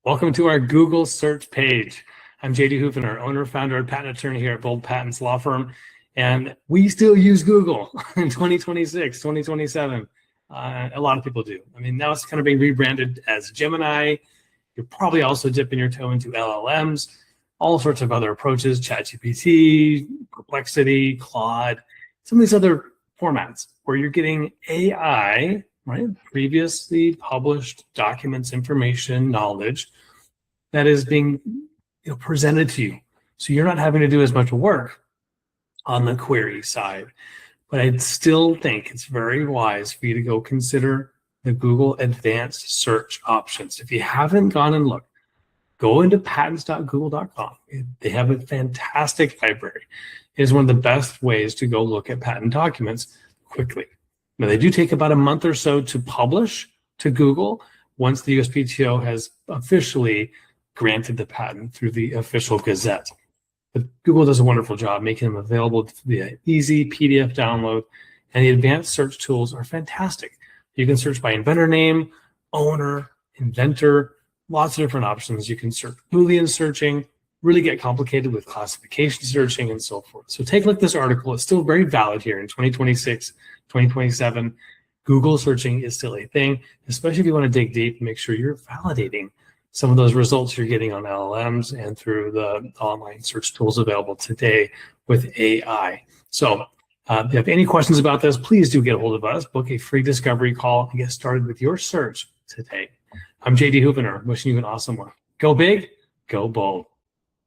Welcome to our Google search page. I'm JD Houvener, owner, founder, and patent attorney here at Bold Patents Law Firm. And we still use Google in 2026, 2027. A lot of people do. I mean, now it's kind of being rebranded as Gemini. You're probably also dipping your toe into LLMs, all sorts of other approaches, ChatGPT, Perplexity, Claude, some of these other formats where you're getting AI, right? Previously published documents, information, knowledge that is being presented to you. So you're not having to do as much work on the query side. But I still think it's very wise for you to go consider the Google Advanced Search options. If you haven't gone and looked, go into patents.google.com. They have a fantastic library. It is one of the best ways to go look at patent documents quickly. Now, they do take about a month or so to publish to Google once the USPTO has officially granted the patent through the official Gazette. But Google does a wonderful job making them available via easy PDF download, and the advanced search tools are fantastic. You can search by inventor name, owner, inventor, lots of different options. You can search Boolean searching, really get complicated with classification searching and so forth. So take a look at this article. It's still very valid here in 2026, 2027. Google searching is still a thing, especially if you want to dig deep and make sure you're validating some of those results you're getting on LLMs and through the online search tools available today with AI. So if you have any questions about this, please do get a hold of us, book a free discovery call, and get started with your search today. I'm JD Houvener, wishing you an awesome one. Go big, go bold.